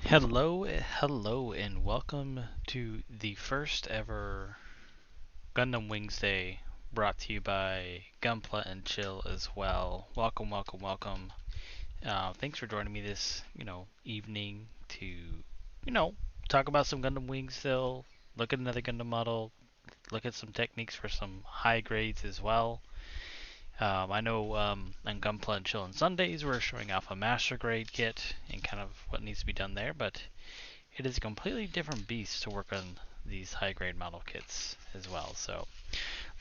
Hello, and welcome to the first ever Gundam Wingsday brought to you by Gunpla and Chill as well. Welcome. Thanks for joining me this, evening to, talk about some Gundam Wings still, look at another Gundam model, look at some techniques for some high grades as well. I know on Gunpla and Chill on Sundays we're showing off a master grade kit and kind of what needs to be done there, but it is a completely different beast to work on these high grade model kits as well. So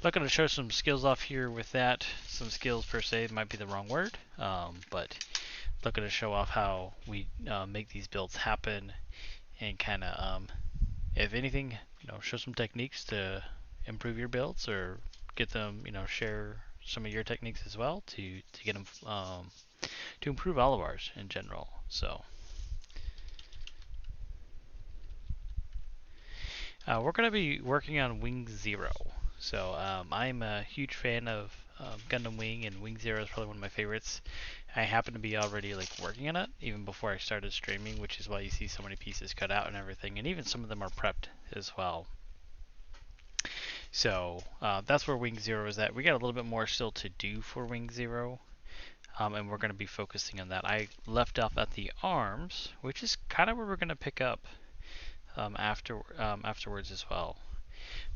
looking to show some skills off here with that. Some skills per se might be the wrong word, but looking to show off how we make these builds happen and kind of, if anything, show some techniques to improve your builds or get them, share some of your techniques as well to get them to improve all of ours in general. So we're going to be working on Wing Zero. So I'm a huge fan of Gundam Wing, and Wing Zero is probably one of my favorites. I happen to be already working on it even before I started streaming, which is why you see so many pieces cut out and everything, and even some of them are prepped as well. So that's where Wing Zero is at. We got a little bit more still to do for Wing Zero, and we're going to be focusing on that. I left off at the arms, which is kind of where we're going to pick up afterwards as well.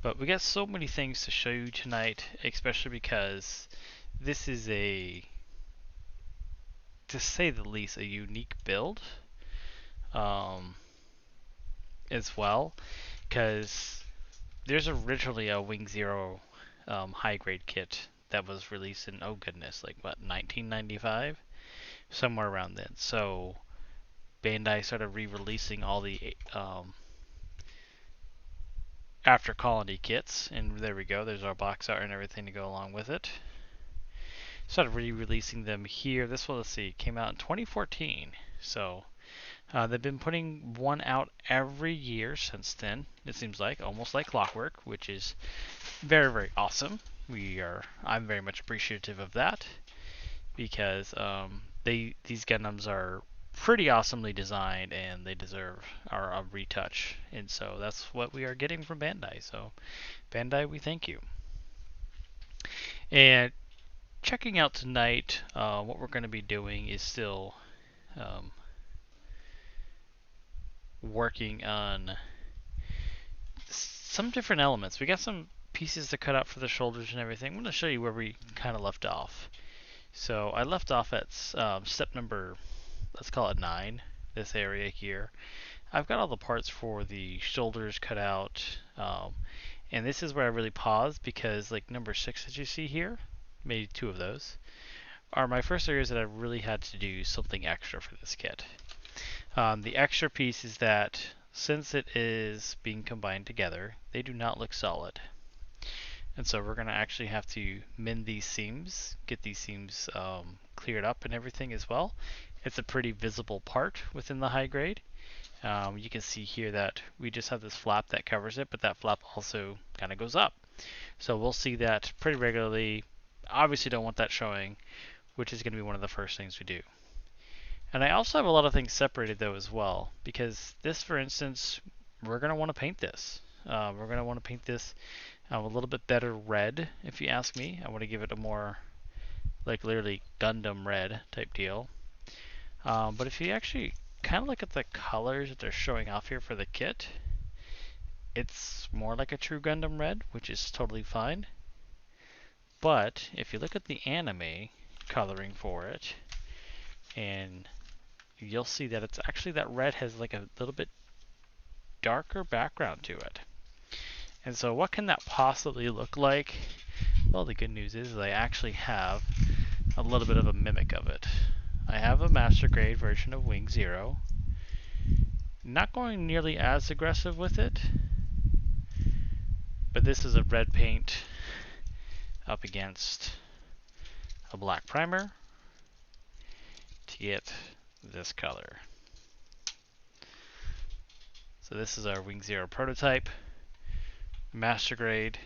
But we got so many things to show you tonight, especially because this is to say the least, a unique build as well, because there's originally a Wing Zero high grade kit that was released in, oh goodness, 1995, somewhere around then. So Bandai started re-releasing all the after colony kits, and there we go, there's our box art and everything to go along with it. Started re-releasing them here. This one, let's see, came out in 2014, so they've been putting one out every year since then, it seems like, almost like clockwork, which is very awesome. I'm very much appreciative of that, because these Gundams are pretty awesomely designed and they deserve a retouch, and so that's what we are getting from Bandai. So Bandai, we thank you. And checking out tonight, what we're going to be doing is still working on some different elements. We got some pieces to cut out for the shoulders and everything. I'm going to show you where we kind of left off. So I left off at step number, let's call it 9, this area here. I've got all the parts for the shoulders cut out, and this is where I really paused, because number 6 that you see here, maybe 2 of those, are my first areas that I really had to do something extra for this kit. The extra piece is that since it is being combined together, they do not look solid. And so we're going to actually have to mend these seams, get these seams cleared up and everything as well. It's a pretty visible part within the high grade. You can see here that we just have this flap that covers it, but that flap also kind of goes up. So we'll see that pretty regularly. Obviously don't want that showing, which is going to be one of the first things we do. And I also have a lot of things separated though as well, because this, for instance, we're going to want to paint this. We're going to want to paint this a little bit better red, if you ask me. I want to give it a more, literally Gundam red type deal. But if you actually kind of look at the colors that they're showing off here for the kit, it's more like a true Gundam red, which is totally fine. But if you look at the anime coloring for it, and you'll see that it's actually, that red has a little bit darker background to it. And so what can that possibly look like? Well, the good news is I actually have a little bit of a mimic of it. I have a master grade version of Wing Zero. Not going nearly as aggressive with it, but this is a red paint up against a black primer to get this color. So this is our Wing Zero prototype, master grade.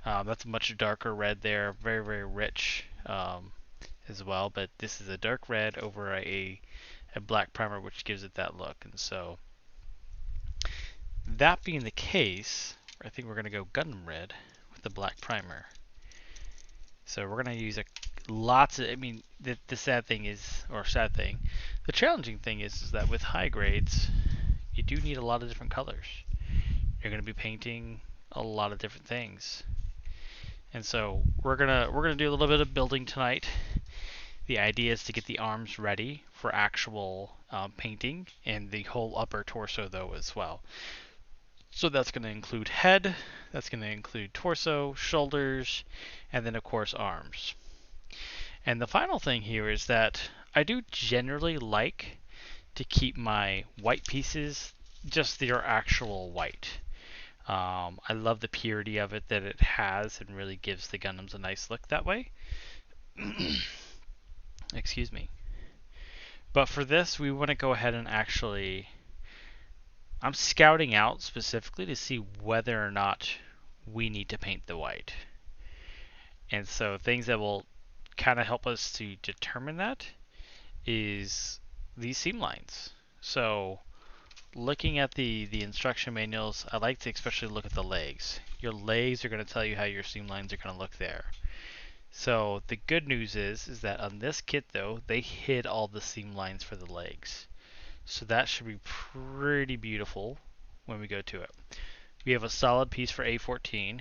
That's a much darker red there, very rich as well, but this is a dark red over a a black primer which gives it that look. And so that being the case, I think we're going to go Gundam Red with the black primer. So we're going to use lots of, I mean, the sad thing is, or sad thing, the challenging thing is that with high grades, you do need a lot of different colors. You're going to be painting a lot of different things. And so we're gonna do a little bit of building tonight. The idea is to get the arms ready for actual painting, and the whole upper torso though as well. So that's going to include head, that's going to include torso, shoulders, and then of course arms. And the final thing here is that I do generally like to keep my white pieces just their actual white. I love the purity of it that it has and really gives the Gundams a nice look that way. Excuse me. But for this, we want to go ahead and actually... I'm scouting out specifically to see whether or not we need to paint the white. And so things that will kind of help us to determine that is these seam lines. So looking at the instruction manuals, I like to especially look at the legs. Your legs are going to tell you how your seam lines are going to look there. So the good news is that on this kit though, they hid all the seam lines for the legs. So that should be pretty beautiful when we go to it. We have a solid piece for A14,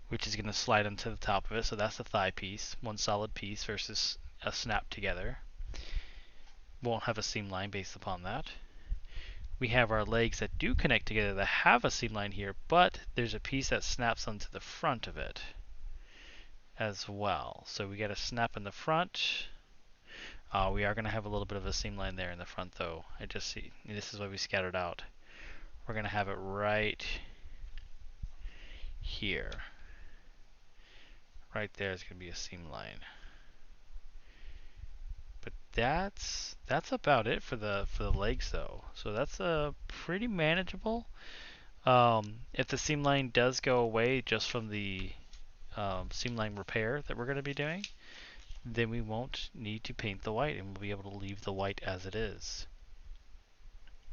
which is going to slide onto the top of it. So that's the thigh piece, one solid piece versus a snap together. Won't have a seam line based upon that. We have our legs that do connect together that have a seam line here, but there's a piece that snaps onto the front of it as well. So we get a snap in the front. We are going to have a little bit of a seam line there in the front though. I just see, this is why we scattered out. We're going to have it right here. Right there is going to be a seam line. But that's about it for the legs though. So that's pretty manageable. If the seam line does go away just from the seam line repair that we're going to be doing, then we won't need to paint the white and we'll be able to leave the white as it is.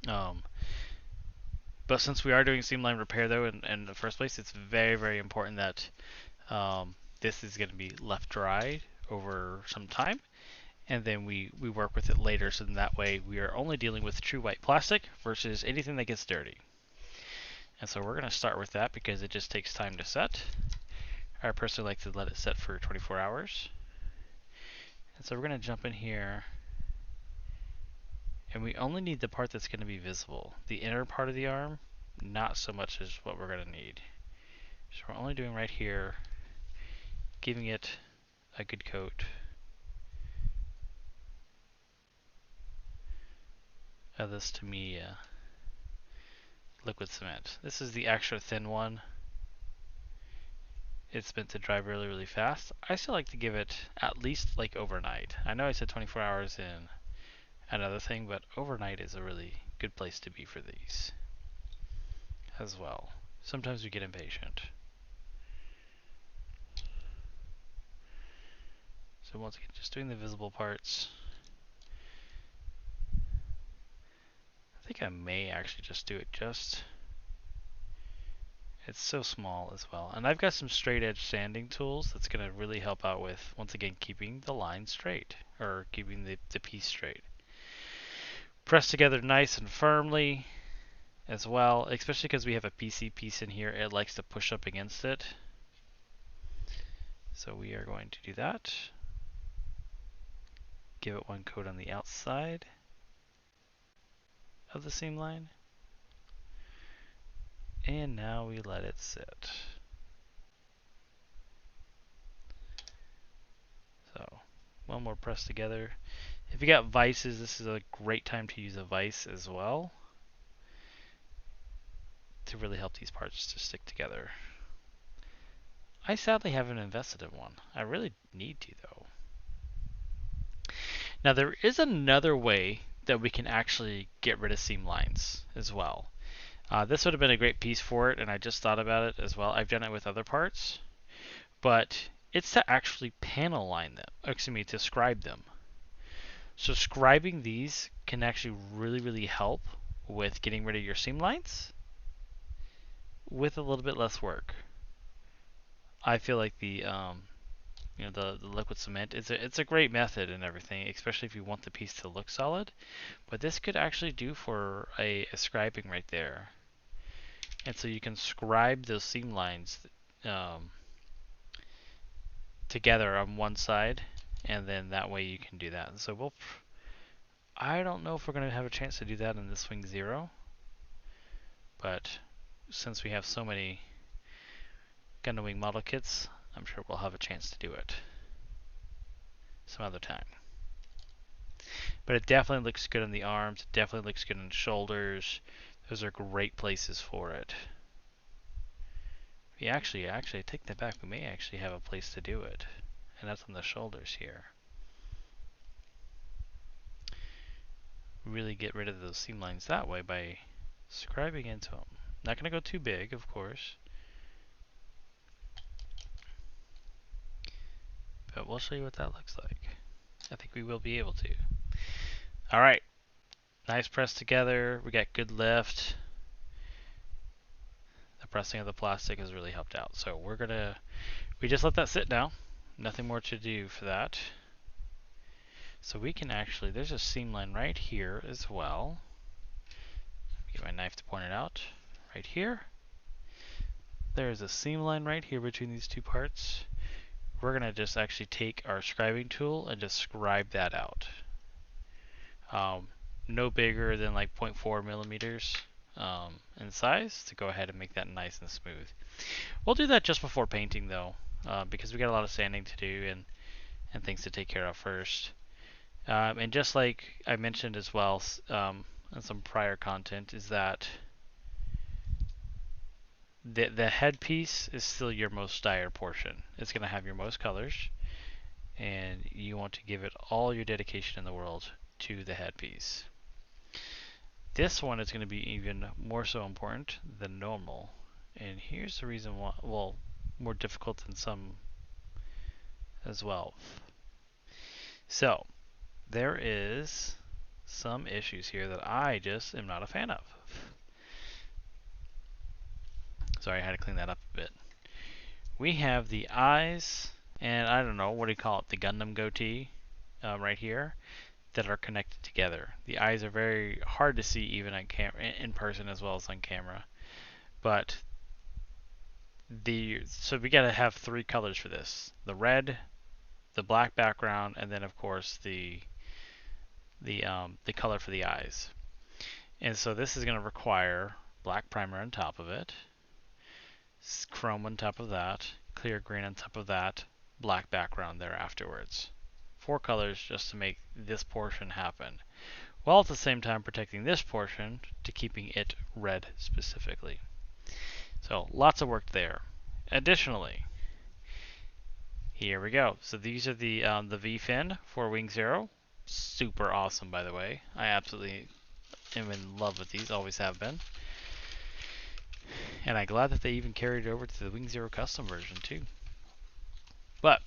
But since we are doing seam line repair though in the first place, it's very, very important that this is going to be left dry over some time, and then we work with it later, so in that way we are only dealing with true white plastic versus anything that gets dirty. And so we're going to start with that because it just takes time to set. I personally like to let it set for 24 hours. And so we're going to jump in here, and we only need the part that's going to be visible. The inner part of the arm, not so much as what we're going to need. So we're only doing right here, giving it a good coat of this Tamiya liquid cement. This is the extra thin one. It's meant to dry really, really fast. I still like to give it at least like overnight. I know I said 24 hours in another thing, but overnight is a really good place to be for these as well. Sometimes we get impatient. So once again, just doing the visible parts. I think I may actually just do it just... It's so small as well. And I've got some straight edge sanding tools that's going to really help out with, once again, keeping the line straight, or keeping the piece straight. Press together nice and firmly as well, especially because we have a PC piece in here. It likes to push up against it. So we are going to do that. Give it one coat on the outside of the seam line. And now we let it sit. So, one more press together. If you got vices, this is a great time to use a vise as well to really help these parts to stick together. I sadly haven't invested in one. I really need to though. Now there is another way that we can actually get rid of seam lines as well. This would have been a great piece for it, and I just thought about it as well. I've done it with other parts, but it's to actually panel line them, excuse me, to scribe them. So scribing these can actually really help with getting rid of your seam lines with a little bit less work. I feel like the the liquid cement it's a great method and everything, especially if you want the piece to look solid. But this could actually do for a scribing right there. And so you can scribe those seam lines um, together on one side, and then that way you can do that. And so I don't know if we're going to have a chance to do that in this Wing Zero, but since we have so many Gundam Wing model kits, I'm sure we'll have a chance to do it some other time. But it definitely looks good on the arms, it definitely looks good on the shoulders. Those are great places for it. We actually take that back. We may actually have a place to do it, and that's on the shoulders here. Really get rid of those seam lines that way by scribing into them. Not going to go too big, of course, but we'll show you what that looks like. I think we will be able to. All right, nice press together. We got good lift. The pressing of the plastic has really helped out. So we just let that sit now. Nothing more to do for that. So we can actually, there's a seam line right here as well. Get my knife to point it out. Right here. There's a seam line right here between these two parts. We're going to just actually take our scribing tool and just scribe that out. No bigger than like 0.4 millimeters in size to go ahead and make that nice and smooth. We'll do that just before painting though, because we got a lot of sanding to do and things to take care of first. And just like I mentioned as well in some prior content, is that the headpiece is still your most dire portion. It's going to have your most colors, and you want to give it all your dedication in the world to the headpiece. This one is going to be even more so important than normal, and here's the reason why. Well, more difficult than some as well. So there is some issues here that I just am not a fan of. Sorry, I had to clean that up a bit. We have the eyes, and I don't know, what do you call it? The Gundam goatee right here that are connected together. The eyes are very hard to see even on camera, in person as well as on camera. But so we gotta have three colors for this: the red, the black background, and then of course the color for the eyes. And so this is going to require black primer on top of it, chrome on top of that, clear green on top of that, black background there afterwards. 4 colors just to make this portion happen, while at the same time protecting this portion to keeping it red specifically. So lots of work there. Additionally, here we go. So these are the V-fin for Wing Zero. Super awesome, by the way. I absolutely am in love with these, always have been. And I'm glad that they even carried it over to the Wing Zero custom version too. But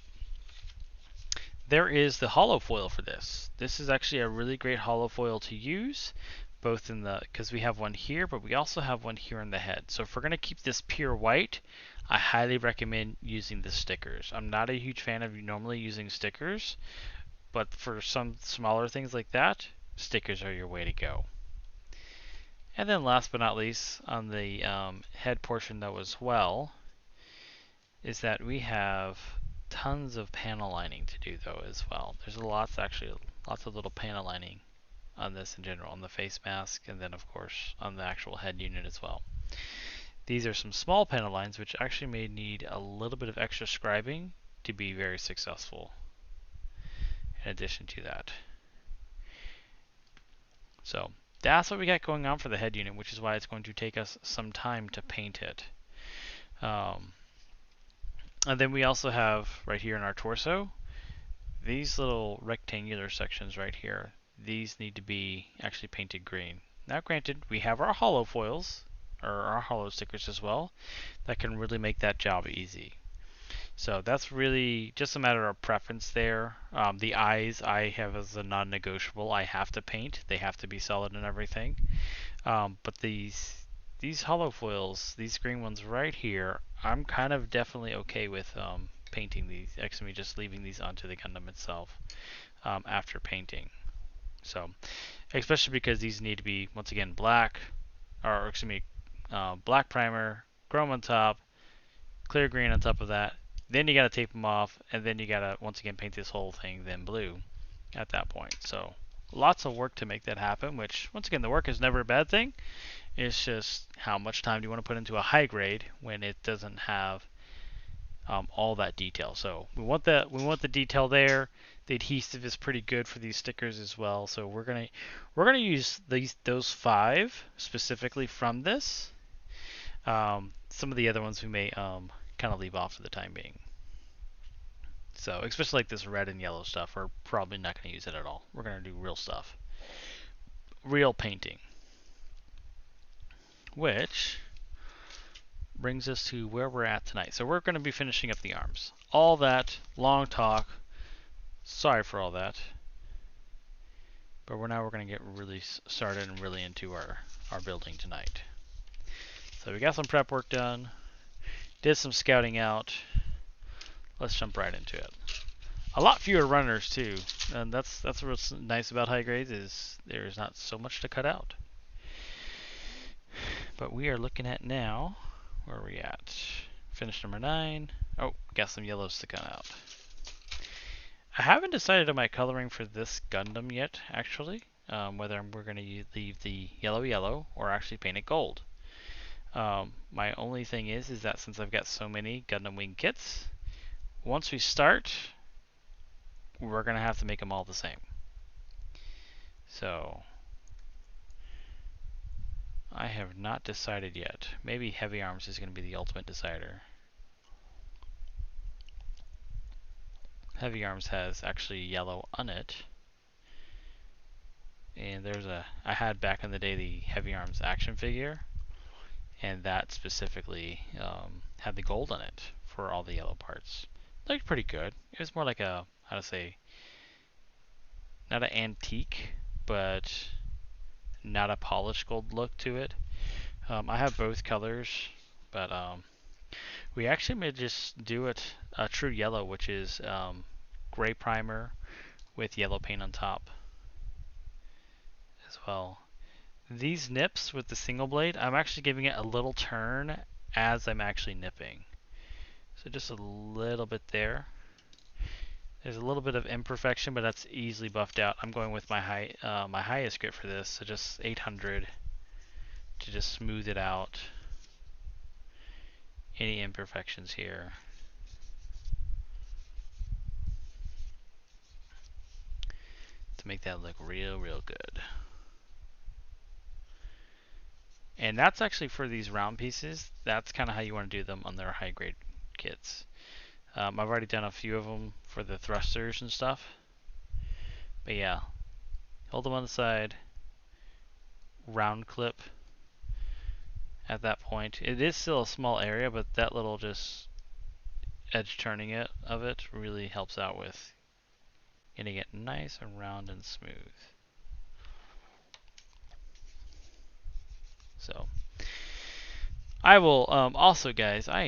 there is the hollow foil for this. This is actually a really great hollow foil to use, both in the, because we have one here, but we also have one here in the head. So if we're going to keep this pure white, I highly recommend using the stickers. I'm not a huge fan of normally using stickers, but for some smaller things like that, stickers are your way to go. And then last but not least, on the head portion though as well, is that we have tons of panel lining to do though as well. There's lots of little panel lining on this in general, on the face mask, and then of course on the actual head unit as well. These are some small panel lines which actually may need a little bit of extra scribing to be very successful in addition to that. So that's what we got going on for the head unit, which is why it's going to take us some time to paint it. And then we also have right here in our torso, these little rectangular sections right here. These need to be actually painted green. Now granted, we have our hollow foils, or our hollow stickers as well, that can really make that job easy. So that's really just a matter of preference there. The eyes I have as a non-negotiable. I have to paint. They have to be solid and everything. But these hollow foils, these green ones right here, I'm kind of definitely okay with painting these. Actually, just leaving these onto the Gundam itself after painting. So, especially because these need to be once again black, or excuse me, black primer, chrome on top, clear green on top of that. Then you gotta tape them off, and then you gotta once again paint this whole thing then blue at that point. So lots of work to make that happen, which once again the work is never a bad thing. It's just how much time do you want to put into a high grade when it doesn't have all that detail. So we want the detail there. The adhesive is pretty good for these stickers as well. So we're gonna use those 5 specifically from this. Some of the other ones we may kind of leave off for the time being. So especially like this red and yellow stuff, we're probably not going to use it at all. We're going to do real stuff, real painting. Which brings us to where we're at tonight. So we're going to be finishing up the arms. All that long talk. Sorry for all that. But we're going to get really started and really into our building tonight. So we got some prep work done. Did some scouting out. Let's jump right into it. A lot fewer runners too, and that's what's nice about high grades is there's not so much to cut out. But we are looking at now, where are we at? Finish number 9. Oh, got some yellows to come out. I haven't decided on my coloring for this Gundam yet, actually, whether we're going to leave the yellow or actually paint it gold. My only thing is that since I've got so many Gundam Wing Kits, once we start, we're going to have to make them all the same. So I have not decided yet. Maybe Heavy Arms is going to be the ultimate decider. Heavy Arms has actually yellow on it. And I had back in the day the Heavy Arms action figure, and that specifically had the gold on it for all the yellow parts. Looked pretty good. It was more like a, how to say, not an antique, but not a polished gold look to it. I have both colors, but we actually may just do it a true yellow, which is gray primer with yellow paint on top as well. These nips with the single blade, I'm actually giving it a little turn as I'm actually nipping. So just a little bit there. There's a little bit of imperfection, but that's easily buffed out. I'm going with my highest grit for this, so just 800 to just smooth it out. Any imperfections here. To make that look real good. And that's actually for these round pieces. That's kind of how you want to do them on their high grade kits. I've already done a few of them for the thrusters and stuff. But yeah, hold them on the side, round clip at that point. It is still a small area, but that little just edge turning of it really helps out with getting it nice and round and smooth. So I will also, guys, I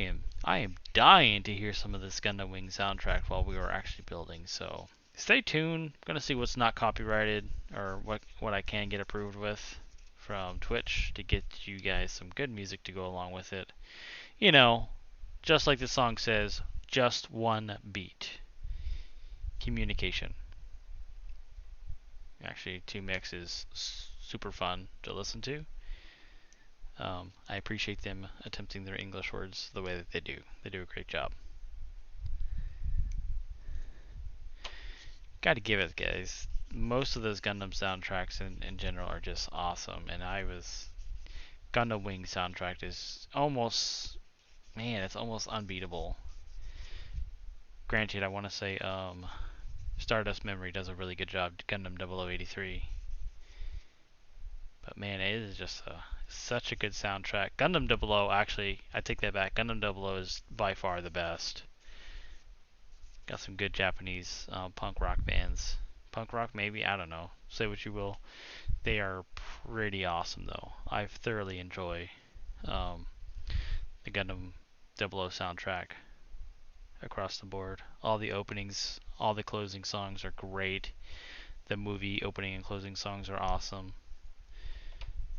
am dying to hear some of this Gundam Wing soundtrack while we were actually building. So stay tuned. I'm gonna see what's not copyrighted or what I can get approved with from Twitch to get you guys some good music to go along with it. You know, just like the song says, just one beat. Communication. Actually, 2Mix is super fun to listen to. I appreciate them attempting their English words the way that they do. They do a great job. Gotta give it, guys. Most of those Gundam soundtracks in general are just awesome. And Gundam Wing soundtrack is almost, man, it's almost unbeatable. Granted, I want to say Stardust Memory does a really good job. Gundam 0083. But man, it is just such a good soundtrack. Gundam 00, actually, I take that back. Gundam 00 is by far the best. Got some good Japanese punk rock bands. Punk rock, maybe? I don't know. Say what you will. They are pretty awesome, though. I thoroughly enjoy um, the Gundam 00 soundtrack across the board. All the openings, all the closing songs are great. The movie opening and closing songs are awesome.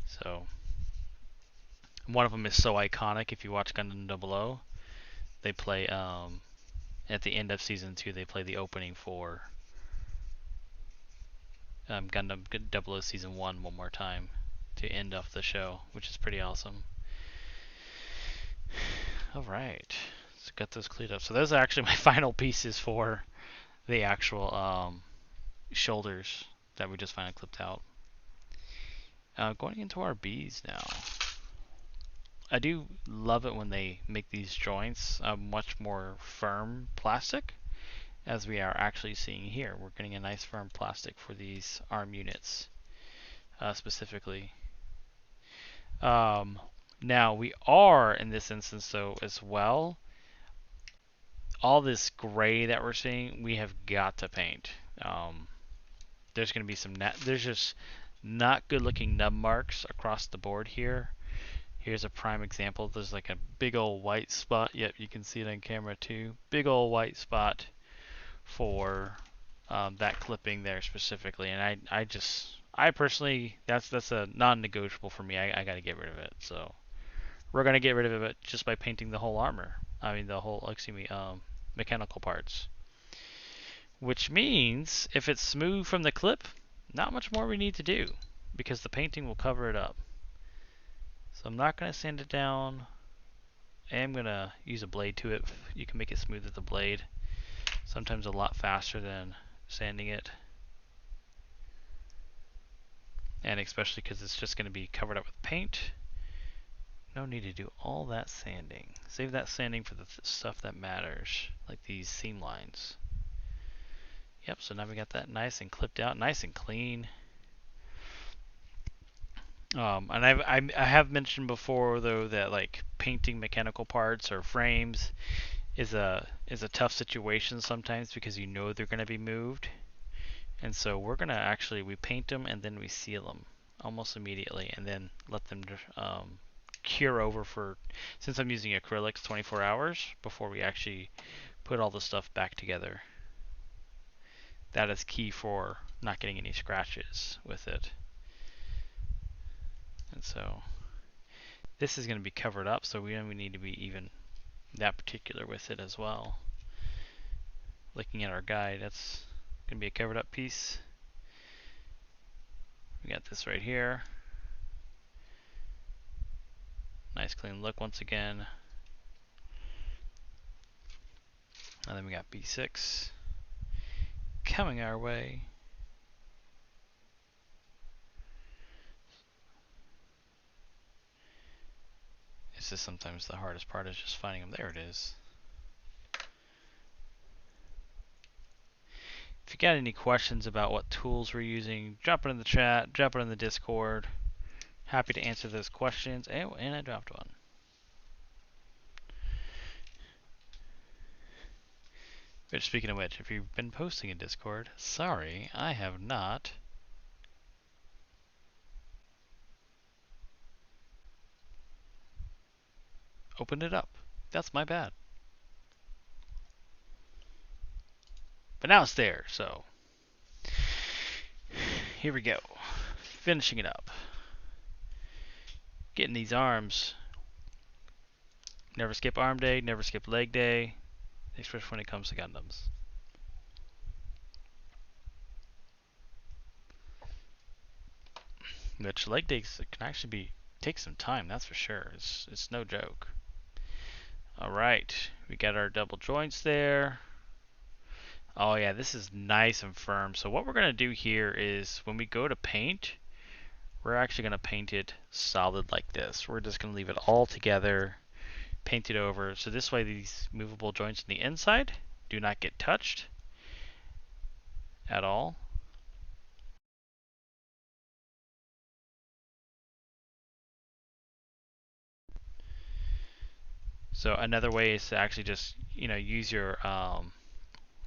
So, one of them is so iconic. If you watch Gundam 00, they play at the end of season 2. They play the opening for Gundam 00 season 1 one more time to end off the show, which is pretty awesome. All right, let's get those cleared up. So those are actually my final pieces for the actual shoulders that we just finally clipped out. Going into our Bs now. I do love it when they make these joints much more firm plastic, as we are actually seeing here. We're getting a nice firm plastic for these arm units specifically. Now we are in this instance though as well. All this gray that we're seeing, we have got to paint. There's going to be there's just not good looking nub marks across the board here. Here's a prime example. There's like a big old white spot. Yep, you can see it on camera too. Big old white spot for that clipping there specifically. And I personally, that's a non-negotiable for me. I got to get rid of it. So we're gonna get rid of it just by painting the whole armor. I mean the whole, excuse me, mechanical parts. Which means if it's smooth from the clip, not much more we need to do because the painting will cover it up. So I'm not going to sand it down. I am going to use a blade to it. You can make it smooth with a blade. Sometimes a lot faster than sanding it. And especially because it's just going to be covered up with paint. No need to do all that sanding. Save that sanding for the stuff that matters, like these seam lines. Yep, so now we got that nice and clipped out, nice and clean. And I have mentioned before though that like painting mechanical parts or frames is a tough situation sometimes because you know they're going to be moved, and so we're going to we paint them and then we seal them almost immediately, and then let them cure over for, since I'm using acrylics, 24 hours before we actually put all the stuff back together. That is key for not getting any scratches with it. And so this is going to be covered up, so we need to be even that particular with it as well. Looking at our guide, that's going to be a covered up piece. We got this right here. Nice clean look once again. And then we got B6 coming our way. It's just sometimes the hardest part is just finding them. There it is. If you got any questions about what tools we're using, drop it in the chat, drop it in the Discord. Happy to answer those questions. Oh, and I dropped one. But speaking of which, if you've been posting in Discord, sorry, I have not. Opened it up. That's my bad. But now it's there, so here we go. Finishing it up. Getting these arms. Never skip arm day, never skip leg day, especially when it comes to Gundams. Which leg days can actually take some time, that's for sure. It's no joke. Alright, we got our double joints there. Oh yeah, this is nice and firm. So what we're going to do here is when we go to paint, we're actually going to paint it solid like this. We're just going to leave it all together, paint it over. So this way these movable joints on the inside do not get touched at all. So another way is to actually just, use your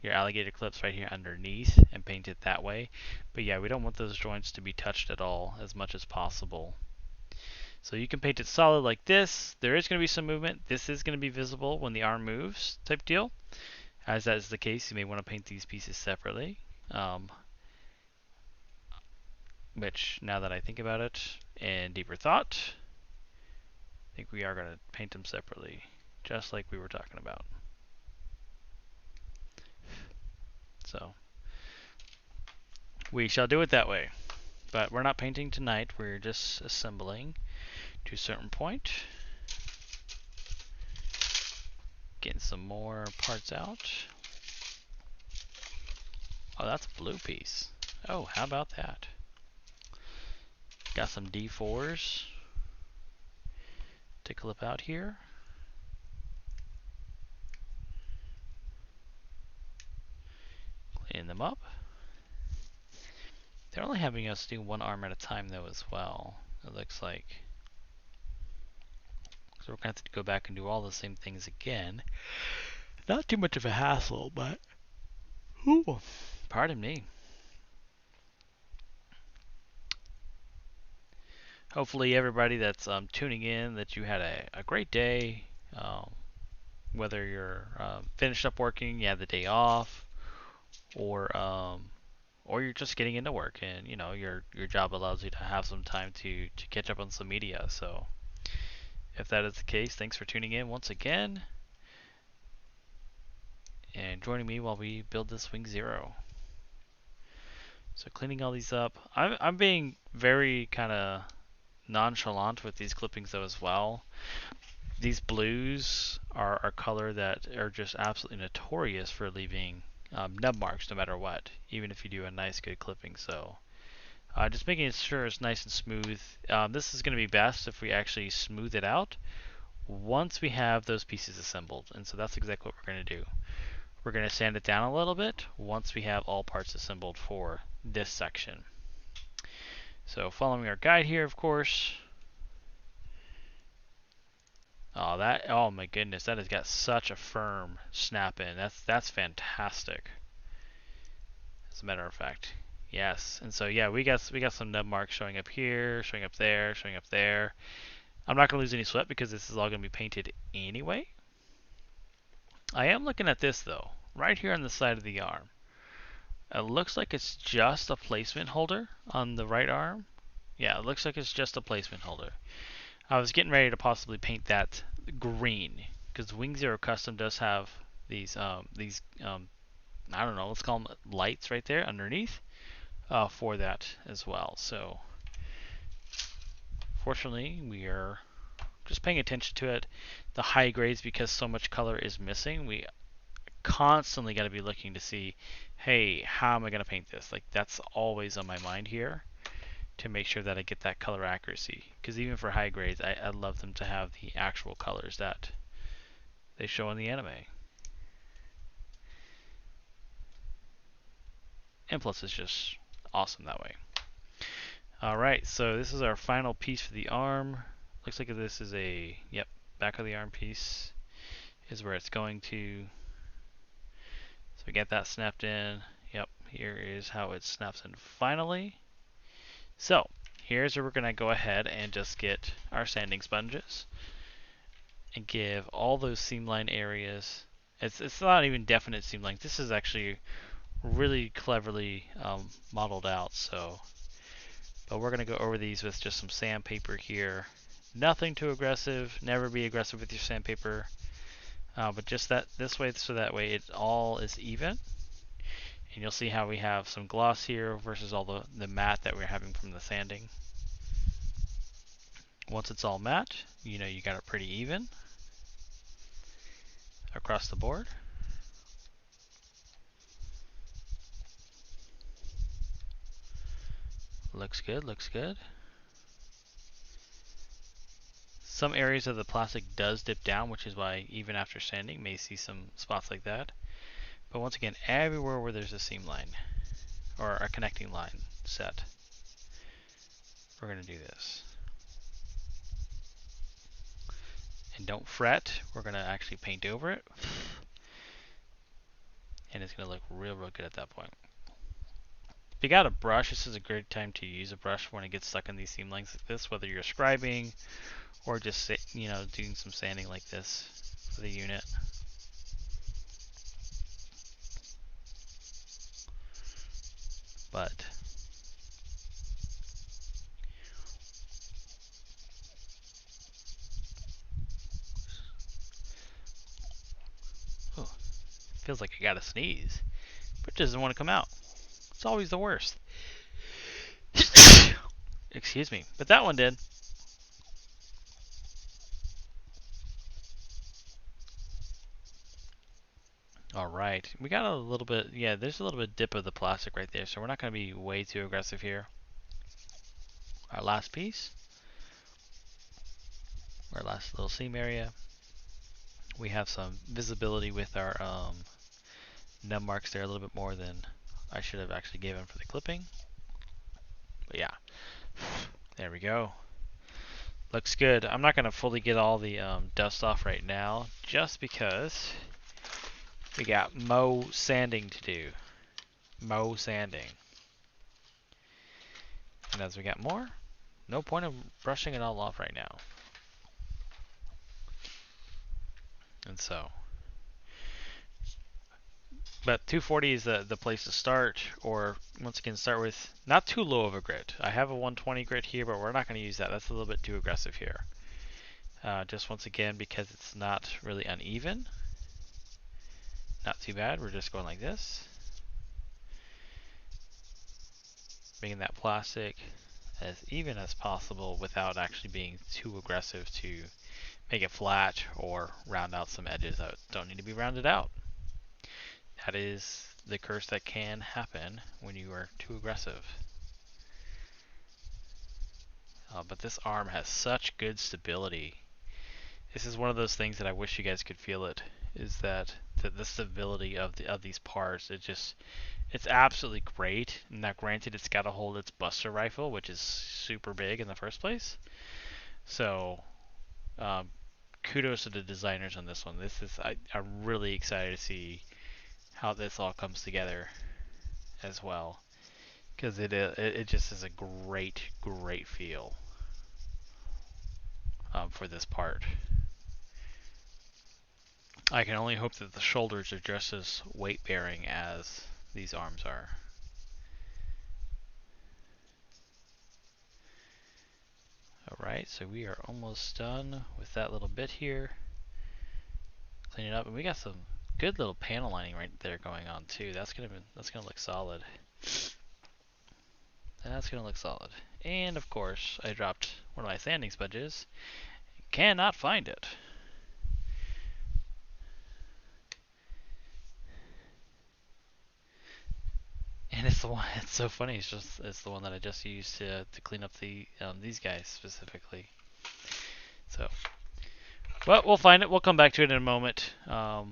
your alligator clips right here underneath and paint it that way. But yeah, we don't want those joints to be touched at all as much as possible. So you can paint it solid like this. There is going to be some movement. This is going to be visible when the arm moves type deal. As that is the case, you may want to paint these pieces separately. Which, now that I think about it, and deeper thought, I think we are going to paint them separately, just like we were talking about. So, we shall do it that way. But we're not painting tonight, we're just assembling to a certain point. Getting some more parts out. Oh, that's a blue piece. Oh, how about that? Got some D4s to clip out here. Clean them up. They're only having us do one arm at a time though as well, it looks like. So we're going to have to go back and do all the same things again. Not too much of a hassle, but... Ooh, pardon me. Hopefully everybody that's tuning in, that you had a great day. Whether you're finished up working, you had the day off, or you're just getting into work and you know your job allows you to have some time to catch up on some media. So if that is the case, thanks for tuning in once again and joining me while we build this Wing Zero. So cleaning all these up. I'm being very kind of nonchalant with these clippings though as well. These blues are a color that are just absolutely notorious for leaving nub marks no matter what, even if you do a nice good clipping. So just making sure it's nice and smooth. This is going to be best if we actually smooth it out once we have those pieces assembled. And so that's exactly what we're going to do. We're going to sand it down a little bit once we have all parts assembled for this section. So following our guide here, of course. Oh my goodness, that has got such a firm snap in. That's fantastic. As a matter of fact. Yes. And so yeah, we got some nub marks showing up here, showing up there, showing up there. I'm not going to lose any sweat because this is all going to be painted anyway. I am looking at this though, right here on the side of the arm. It looks like it's just a placement holder on the right arm. Yeah, it looks like it's just a placement holder. I was getting ready to possibly paint that green because Wing Zero Custom does have these I don't know, let's call them lights right there underneath for that as well. So fortunately, we are just paying attention to it. The high grades, because so much color is missing, we constantly got to be looking to see, hey, how am I going to paint this? Like that's always on my mind here to make sure that I get that color accuracy. Because even for high grades, I love them to have the actual colors that they show in the anime. And plus it's just awesome that way. Alright, so this is our final piece for the arm. Looks like this is back of the arm piece is where it's going to. So we get that snapped in. Yep, here is how it snaps in finally. So here's where we're going to go ahead and just get our sanding sponges and give all those seam line areas. It's not even definite seam lines. This is actually really cleverly modeled out. But we're going to go over these with just some sandpaper here. Nothing too aggressive. Never be aggressive with your sandpaper. But just this way, so that way it all is even. And you'll see how we have some gloss here versus all the matte that we're having from the sanding. Once it's all matte, you know you got it pretty even across the board. Looks good, looks good. Some areas of the plastic does dip down, which is why even after sanding, you may see some spots like that. But once again, everywhere where there's a seam line or a connecting line set, we're going to do this. And don't fret, we're going to actually paint over it. and it's going to look real good at that point. If you got a brush, this is a great time to use a brush when it gets stuck in these seam lengths like this, whether you're scribing or just, you know, doing some sanding like this for the unit. But oh, feels like I gotta sneeze, but it doesn't want to come out. It's always the worst. Excuse me, but that one did. Alright, we got a little bit, yeah, there's a little bit of dip of the plastic right there, so we're not going to be way too aggressive here. Our last piece, our last little seam area, we have some visibility with our nub marks there a little bit more than I should have actually given for the clipping. But yeah, there we go. Looks good. I'm not going to fully get all the dust off right now, just because we got mo sanding to do. Mo sanding. And as we got more, no point of brushing it all off right now. And so, but 240 is the place to start, or once again start with not too low of a grit. I have a 120 grit here, but we're not going to use that. That's a little bit too aggressive here. Just once again, because it's not really uneven. Not too bad. We're just going like this. Making that plastic as even as possible without actually being too aggressive to make it flat or round out some edges that don't need to be rounded out. That is the curse that can happen when you are too aggressive. But this arm has such good stability. This is one of those things that I wish you guys could feel it, is that the stability of these parts, it's absolutely great. Now granted, it's got to hold its Buster rifle, which is super big in the first place. So kudos to the designers on this one. I'm really excited to see how this all comes together as well, because it just is a great feel for this part. I can only hope that the shoulders are just as weight bearing as these arms are. Alright, so we are almost done with that little bit here. Clean it up, and we got some good little panel lining right there going on too. That's gonna look solid. That's gonna look solid. And of course, I dropped one of my sanding sponges. Cannot find it. And it's the one. It's so funny. It's the one that I just used to clean up these guys specifically. So, but we'll find it. We'll come back to it in a moment. I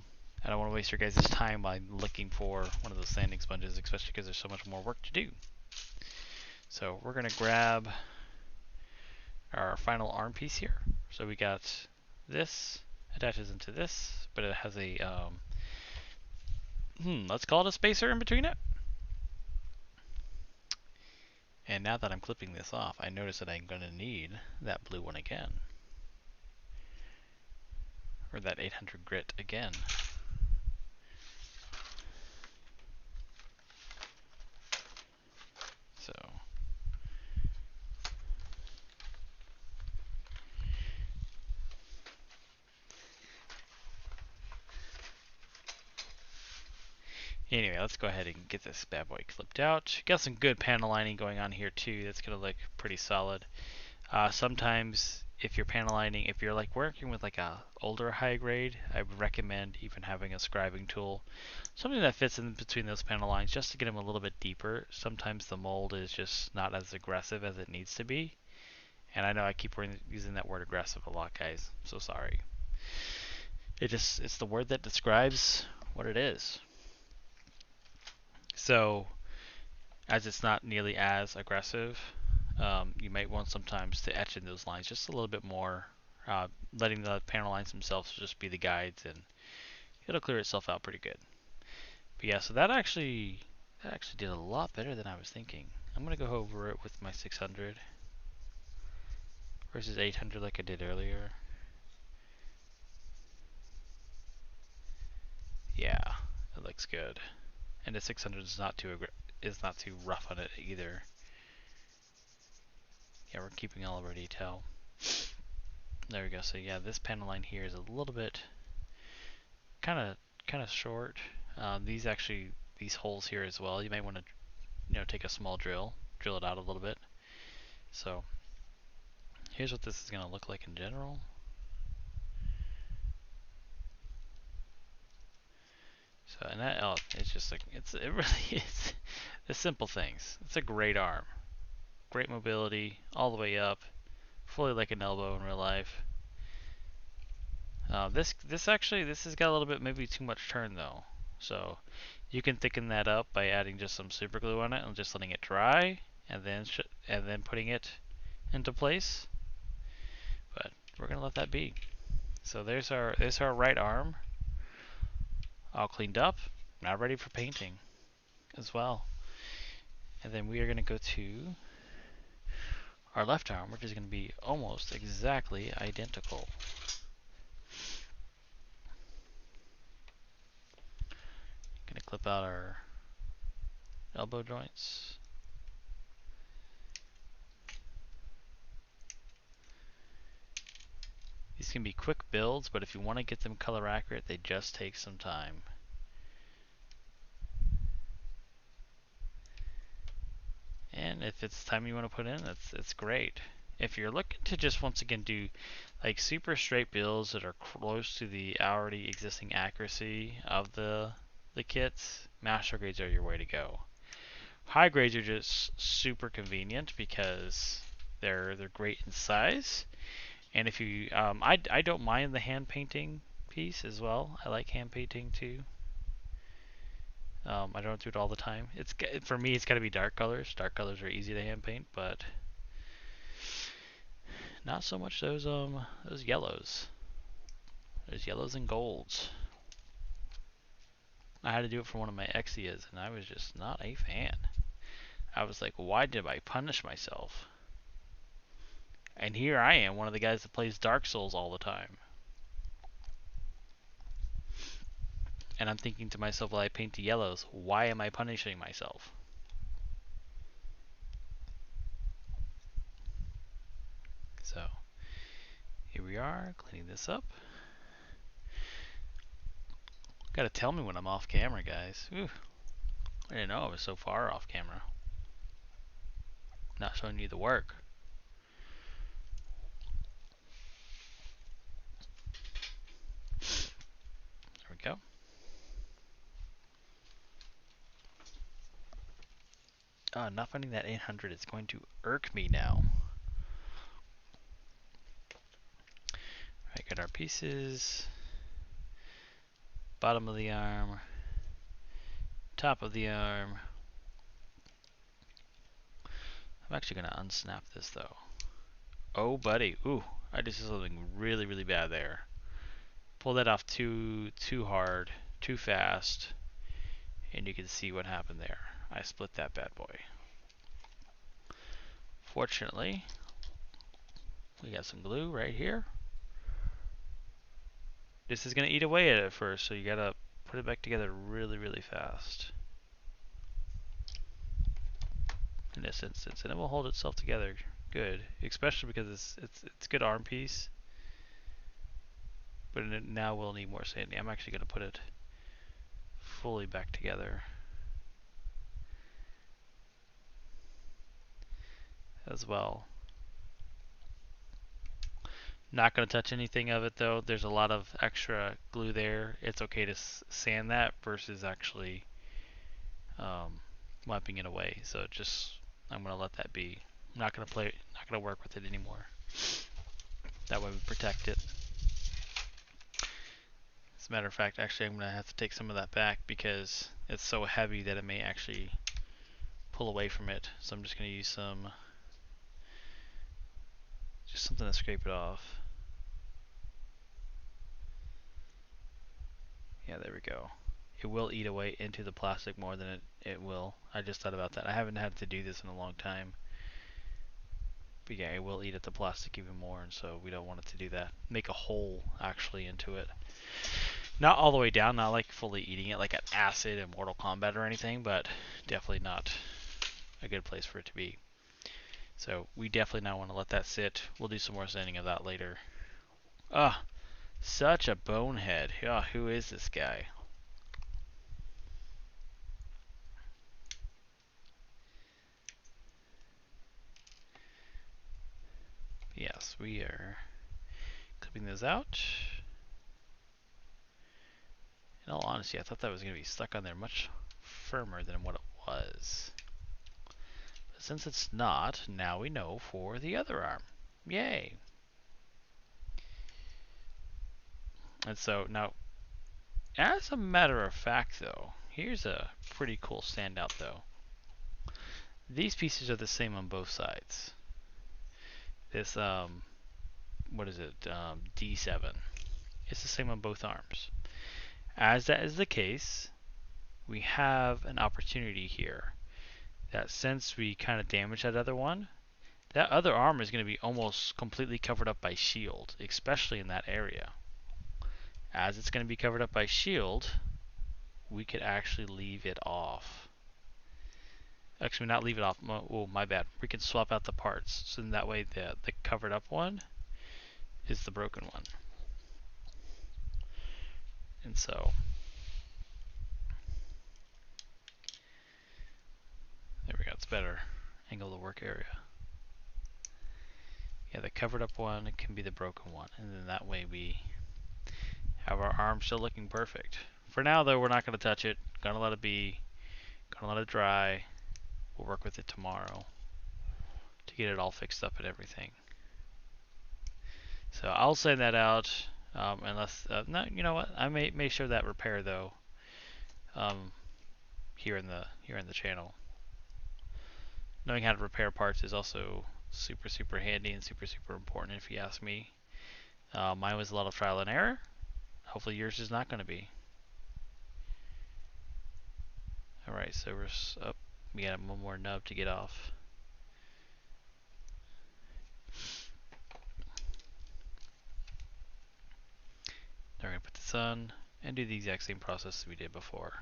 don't want to waste your guys' time by looking for one of those sanding sponges, especially because there's so much more work to do. So we're gonna grab our final arm piece here. So we got this attaches into this, but it has a let's call it a spacer in between it. And now that I'm clipping this off, I notice that I'm going to need that blue one again. Or that 800 grit again. So anyway, let's go ahead and get this bad boy clipped out. Got some good panel lining going on here too. That's going to look pretty solid. Sometimes if you're panel lining, if you're like working with like a older high grade, I would recommend even having a scribing tool, something that fits in between those panel lines just to get them a little bit deeper. Sometimes the mold is just not as aggressive as it needs to be. And I know I keep using that word aggressive a lot, guys. So sorry. It's the word that describes what it is. So, as it's not nearly as aggressive, you might want sometimes to etch in those lines just a little bit more, letting the panel lines themselves just be the guides, and it'll clear itself out pretty good. But yeah, so that actually did a lot better than I was thinking. I'm gonna go over it with my 600 versus 800 like I did earlier. Yeah, it looks good, and the 600 is not too rough on it either. Yeah, we're keeping all of our detail. There we go. So yeah, this panel line here is a little bit kind of short. These holes here as well. You might want to take a small drill it out a little bit. So here's what this is going to look like in general. So and that it's just like it really is the simple things. It's a great arm, great mobility all the way up, fully like an elbow in real life. This has got a little bit maybe too much turn though. So you can thicken that up by adding just some super glue on it and just letting it dry, and then putting it into place. But we're gonna let that be. So there's our right arm, all cleaned up, now ready for painting as well. And then we are gonna go to our left arm, which is gonna be almost exactly identical. Gonna clip out our elbow joints. These can be quick builds, but if you want to get them color accurate, they just take some time. And if it's time you want to put in, it's great. If you're looking to just once again do like super straight builds that are close to the already existing accuracy of the kits, master grades are your way to go. High grades are just super convenient because they're great in size. And if you I don't mind the hand painting piece as well. I like hand painting too. I don't do it all the time. For me, it's got to be dark colors. Dark colors are easy to hand paint, but not so much those yellows. There's yellows and golds. I had to do it for one of my Exias, and I was just not a fan. I was like, why did I punish myself? And here I am, one of the guys that plays Dark Souls all the time. And I'm thinking to myself, while I paint the yellows, why am I punishing myself? So, here we are, cleaning this up. Gotta tell me when I'm off camera, guys. Ooh, I didn't know I was so far off camera. Not showing you the work. There we go. Not finding that 800 is going to irk me now. Alright, got our pieces. Bottom of the arm. Top of the arm. I'm actually going to unsnap this though. Oh, buddy. Ooh, I just did something really, really bad there. Pull that off too hard, too fast, and you can see what happened there. I split that bad boy. Fortunately, we got some glue right here. This is going to eat away at it first, so you got to put it back together really, really fast. In this instance, and it will hold itself together good, especially because it's good arm piece. But it now will need more sanding. I'm actually going to put it fully back together as well. Not going to touch anything of it though. There's a lot of extra glue there. It's okay to sand that versus actually wiping it away. So I'm going to let that be. I'm not going to work with it anymore. That way we protect it. As a matter of fact, actually I'm going to have to take some of that back because it's so heavy that it may actually pull away from it. So I'm just going to use something to scrape it off. Yeah, there we go. it will eat away into the plastic more than it will. I just thought about that. I haven't had to do this in a long time. But yeah, it will eat at the plastic even more, and so we don't want it to do that. Make a hole actually into it. Not all the way down, not like fully eating it like an acid in Mortal Kombat or anything, but definitely not a good place for it to be. So we definitely not want to let that sit. We'll do some more sanding of that later. Ah, such a bonehead. Ah, who is this guy? Yes, we are clipping those out. In all honesty, I thought that was going to be stuck on there much firmer than what it was. But since it's not, now we know for the other arm. Yay! And so now, as a matter of fact though, here's a pretty cool standout though. These pieces are the same on both sides. This, what is it, D7. It's the same on both arms. As that is the case, we have an opportunity here that since we kind of damaged that other one, that other arm is going to be almost completely covered up by shield, especially in that area. As it's going to be covered up by shield, we could actually leave it off. Actually, not leave it off. Oh, my bad. We can swap out the parts, so in that way the covered up one is the broken one. And so there we go. It's better angle the work area. Yeah, the covered up one can be the broken one, and then that way we have our arm still looking perfect. For now, though, we're not going to touch it. Gonna let it be. Gonna let it dry. We'll work with it tomorrow to get it all fixed up and everything. So I'll send that out. Unless no, you know what? I may show that repair though. Here in the channel. Knowing how to repair parts is also super handy and super important if you ask me. Mine was a lot of trial and error. Hopefully yours is not going to be. Alright, so we're up. We got one more nub to get off. Now we're going to put this on and do the exact same process that we did before.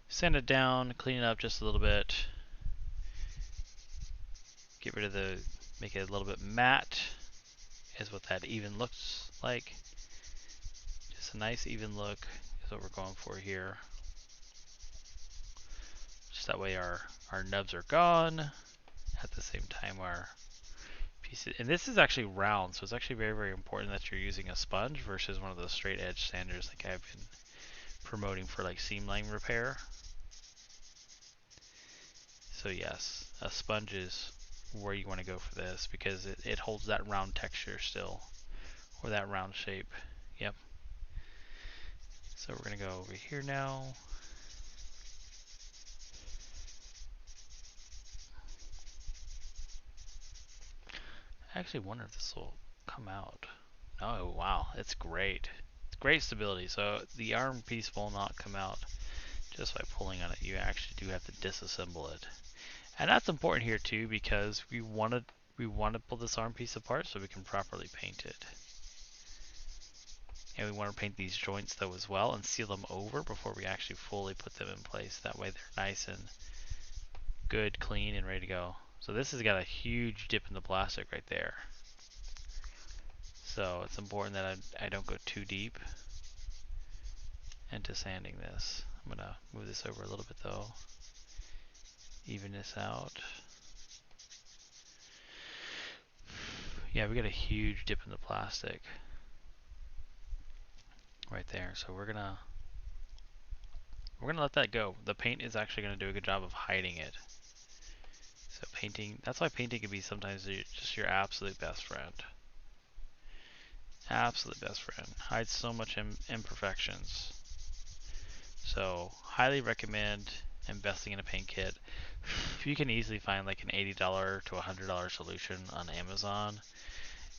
Sand it down, clean it up just a little bit. Get rid of make it a little bit matte, is what that even looks like. Just a nice even look is what we're going for here. Just that way our nubs are gone. At the same time our pieces, and this is actually round, so it's actually very important that you're using a sponge versus one of those straight edge sanders like I've been promoting for like seam line repair. So yes, a sponge is where you want to go for this because it holds that round texture still, or that round shape. Yep. So we're going to go over here now. I actually wonder if this will come out. Oh wow, it's great. It's great stability. So the arm piece will not come out just by pulling on it. You actually do have to disassemble it. And that's important here too because we want to pull this arm piece apart so we can properly paint it. And we want to paint these joints though as well and seal them over before we actually fully put them in place. That way they're nice and good, clean, and ready to go. So this has got a huge dip in the plastic right there. So it's important that I don't go too deep into sanding this. I'm going to move this over a little bit though. Even this out. Yeah, we got a huge dip in the plastic right there. So we're gonna let that go. The paint is actually gonna do a good job of hiding it. So painting, that's why painting can be sometimes just your absolute best friend. Absolute best friend. Hides so much imperfections. So highly recommend investing in a paint kit. You can easily find like an $80 to $100 solution on Amazon.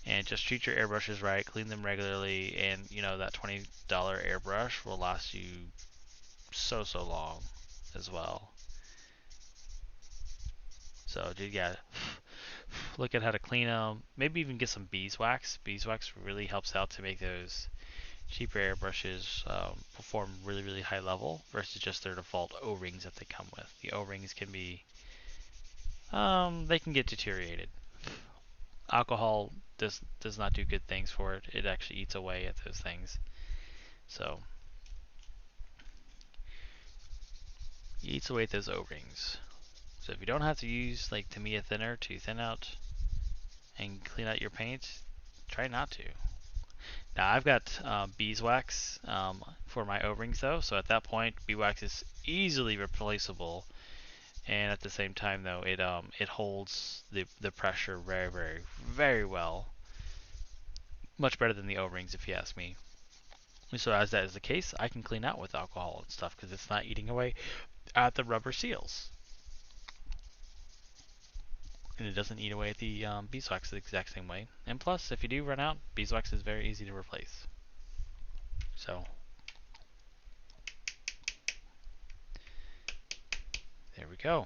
And just treat your airbrushes right, clean them regularly, and you know that $20 airbrush will last you so long as well. So dude, yeah, look at how to clean them. Maybe even get some beeswax. Beeswax really helps out to make those cheaper airbrushes perform really high level versus just their default O-rings that they come with. The O-rings can be, they can get deteriorated. Alcohol does not do good things for it. It actually eats away at those things. So it eats away at those O-rings. So if you don't have to use like Tamiya thinner to thin out and clean out your paint, try not to. Now I've got beeswax for my O-rings though, so at that point beeswax is easily replaceable, and at the same time though it holds the pressure very well, much better than the O-rings if you ask me. So as that is the case, I can clean out with alcohol and stuff because it's not eating away at the rubber seals. And it doesn't eat away at the beeswax the exact same way. And plus, if you do run out, beeswax is very easy to replace. So, there we go.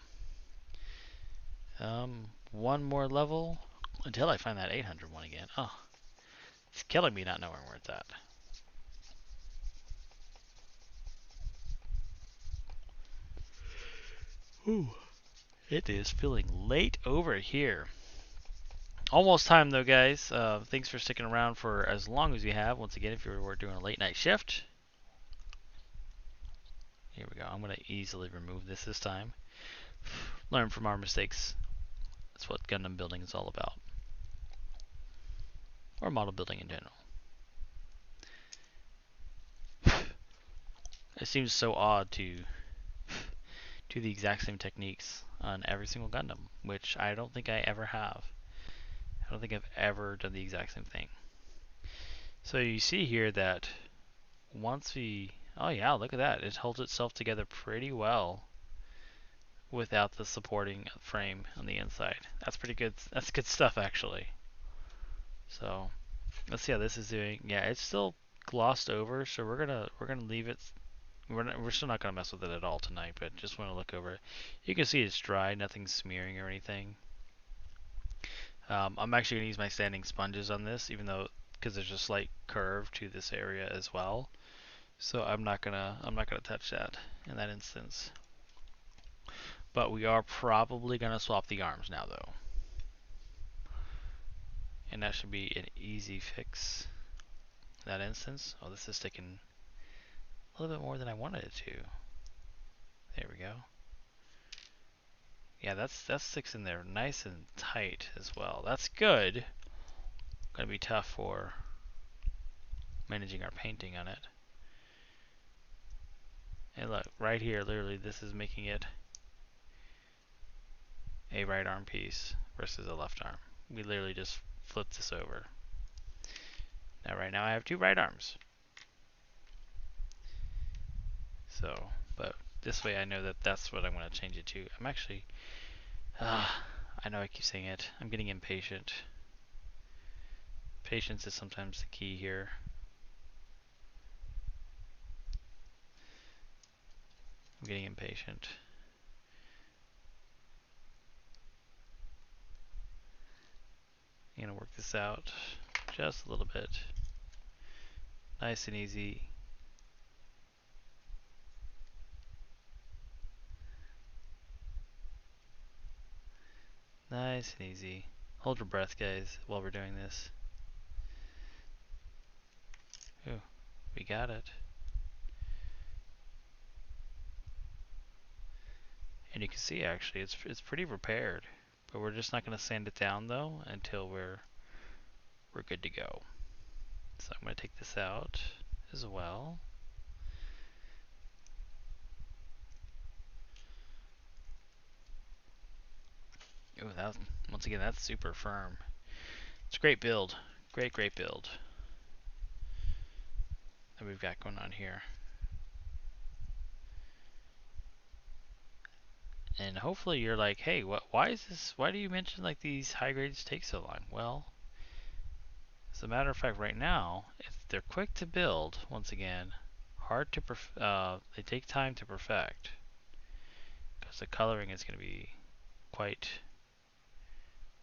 One more level until I find that 800 one again. Oh, it's killing me not knowing where it's at. Ooh, it is feeling late over here. Almost time though, guys. Thanks for sticking around for as long as you have. Once again, if you were doing a late night shift. Here we go. I'm going to easily remove this time. Learn from our mistakes. That's what Gundam building is all about. Or model building in general. It seems so odd to do the exact same techniques on every single Gundam, which I don't think I ever have. I don't think I've ever done the exact same thing. So you see here that once we... Oh yeah, look at that. It holds itself together pretty well without the supporting frame on the inside. That's pretty good. That's good stuff actually. So let's see how this is doing. Yeah, it's still glossed over, so we're gonna leave it. We're still not gonna mess with it at all tonight, but just want to look over it. You can see it's dry, nothing's smearing or anything. I'm actually gonna use my standing sponges on this, even though because there's a slight curve to this area as well. So I'm not gonna touch that in that instance. But we are probably gonna swap the arms now though. And that should be an easy fix in that instance. Oh, this is taking a little bit more than I wanted it to. There we go. Yeah, that's sticks in there nice and tight as well. That's good. Gonna be tough for managing our painting on it. And look, right here, literally, this is making it a right arm piece versus a left arm. We literally just flipped this over. Now, right now, I have two right arms. So, but this way I know that that's what I'm going to change it to. I'm actually, I know I keep saying it, I'm getting impatient. Patience is sometimes the key here. I'm getting impatient. I'm going to work this out just a little bit. Nice and easy. Nice and easy. Hold your breath, guys, while we're doing this. Ooh, we got it. And you can see actually it's pretty repaired. But we're just not going to sand it down though until we're good to go. So I'm going to take this out as well. Ooh, that, once again, that's super firm. It's a great build. Great build that we've got going on here. And hopefully you're like, hey, why do you mention like these high grades take so long? Well, as a matter of fact, right now, if they're quick to build, once again, hard to they take time to perfect because the coloring is going to be quite.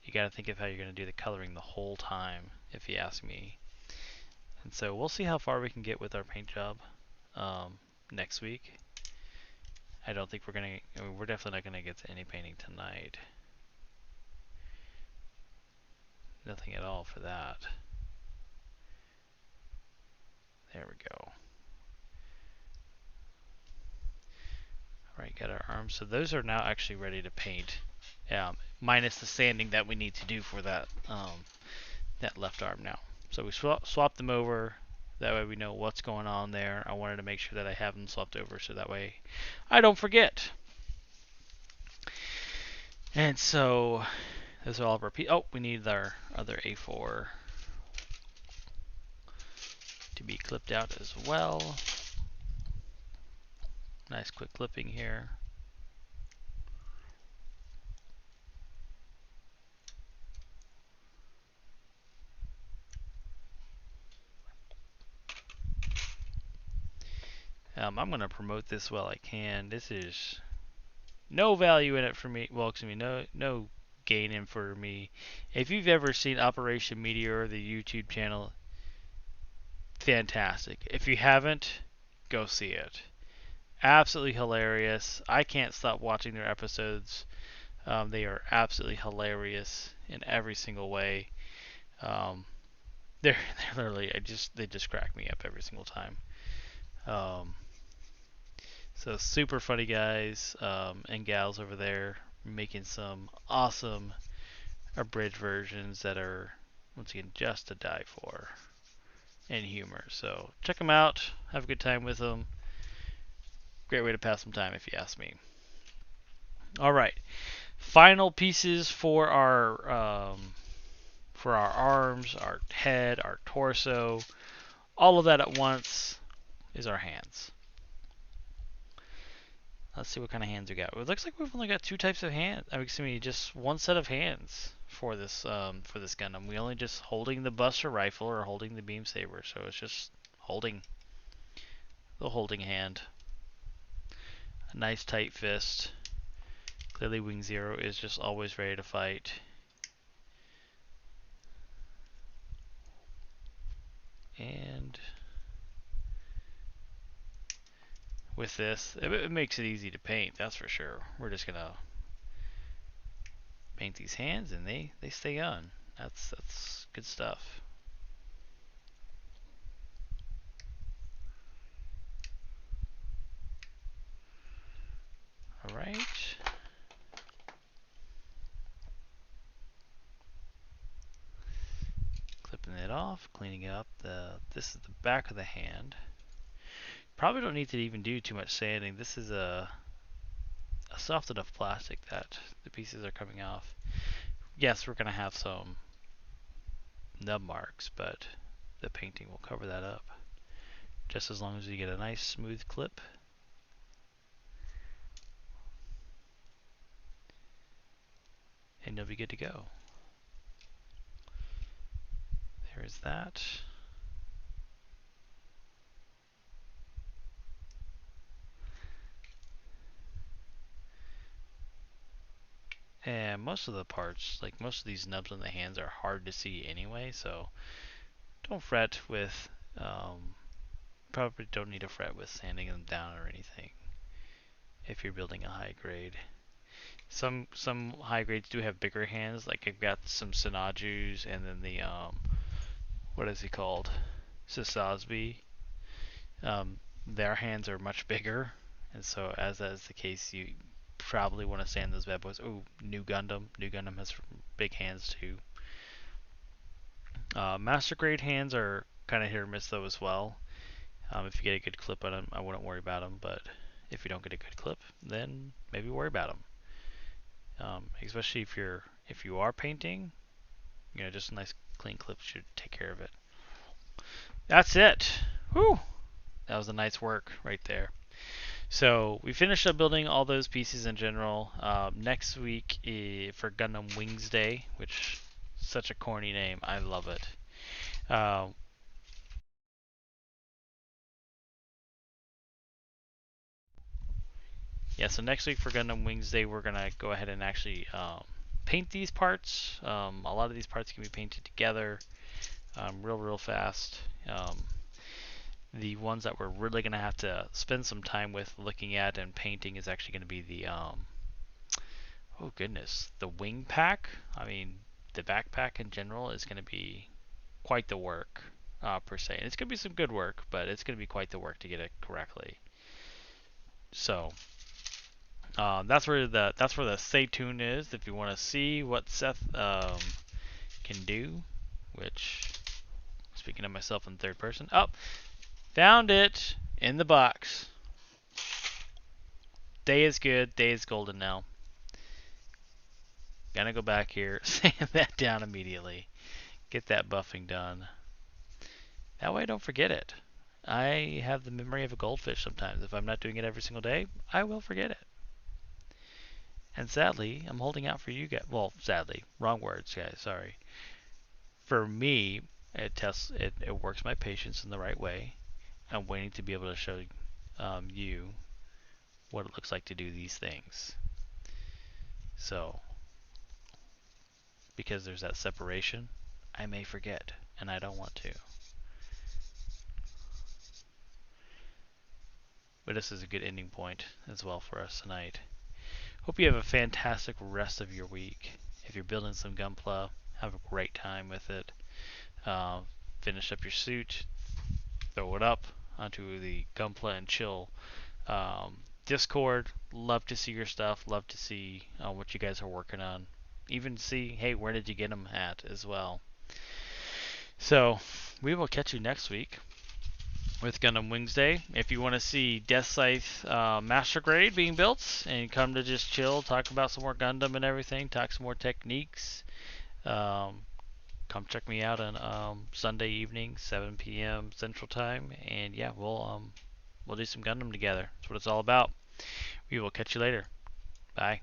You got to think of how you're going to do the coloring the whole time, if you ask me. And so we'll see how far we can get with our paint job next week. I don't think we're gonna. I mean, we're definitely not gonna get to any painting tonight. Nothing at all for that. There we go. Alright, got our arms. So those are now actually ready to paint. Minus the sanding that we need to do for that that left arm now. So we swapped them over. That way we know what's going on there. I wanted to make sure that I have them swapped over so that way I don't forget. And so those are all of our oh, we need our other A4 to be clipped out as well. Nice quick clipping here. I'm going to promote this while I can. This is no value in it for me. Well, excuse me, no gain in for me. If you've ever seen Operation Meteor, the YouTube channel, fantastic. If you haven't, go see it. Absolutely hilarious. I can't stop watching their episodes. They are absolutely hilarious in every single way. They're literally, they just crack me up every single time. So super funny guys and gals over there making some awesome abridged versions that are, once again, just to die for, and humor. So check them out. Have a good time with them. Great way to pass some time, if you ask me. All right, final pieces for our arms, our head, our torso, all of that at once is our hands. Let's see what kind of hands we got. It looks like we've only got two types of hands. I mean, excuse me, just one set of hands for this Gundam. We only just holding the Buster rifle or holding the beam saber, so it's just holding the holding hand. A nice tight fist. Clearly, Wing Zero is just always ready to fight. And with this, it makes it easy to paint, that's for sure. We're just gonna paint these hands and they stay on. That's good stuff. Alright. Clipping it off, cleaning up. This is the back of the hand. Probably don't need to even do too much sanding. This is a soft enough plastic that the pieces are coming off. Yes, we're going to have some nub marks, but the painting will cover that up. Just as long as you get a nice smooth clip. And you'll be good to go. There is that. And most of the parts, like most of these nubs on the hands, are hard to see anyway, so don't fret with, probably don't need to fret with sanding them down or anything if you're building a high grade. Some high grades do have bigger hands, like I've got some Sinajus and then the, what is he called? Sasasbi. Their hands are much bigger, and so as that is the case, you probably want to sand those bad boys. Oh, New Gundam. New Gundam has big hands too. Master grade hands are kind of hit or miss though as well. If you get a good clip on them, I wouldn't worry about them. But if you don't get a good clip, then maybe worry about them. Especially if you are painting, just a nice clean clip should take care of it. That's it. Whew. That was a nice work right there. So we finished up building all those pieces in general. Next week for Gundam Wingsday, which is such a corny name, I love it. yeah, so next week for Gundam Wingsday, we're gonna go ahead and actually paint these parts. A lot of these parts can be painted together real fast. The ones that we're really gonna have to spend some time with looking at and painting is actually gonna be the oh goodness, the wing pack. I mean, the backpack in general is gonna be quite the work per se. And it's gonna be some good work, but it's gonna be quite the work to get it correctly. So that's where the stay tuned is if you want to see what Seth can do. Which, speaking of myself in third person, oh, found it in the box. Day is good. Day is golden now. Gonna go back here, sand that down immediately, get that buffing done. That way I don't forget it. I have the memory of a goldfish sometimes. If I'm not doing it every single day, I will forget it. And sadly, I'm holding out for you guys. Well, sadly, wrong words, guys. Sorry. For me, it works my patience in the right way. I'm waiting to be able to show you what it looks like to do these things. So, because there's that separation, I may forget, and I don't want to. But this is a good ending point as well for us tonight. Hope you have a fantastic rest of your week. If you're building some Gunpla, have a great time with it. Finish up your suit, throw it up onto the Gunpla and Chill Discord. Love to see your stuff. Love to see what you guys are working on. Even see, hey, where did you get them at as well. So, we will catch you next week with Gundam Wingsday. If you want to see Death Scythe Master Grade being built and come to just chill, talk about some more Gundam and everything, talk some more techniques, come check me out on Sunday evening, 7 p.m. Central Time, and yeah, we'll do some Gundam together. That's what it's all about. We will catch you later. Bye.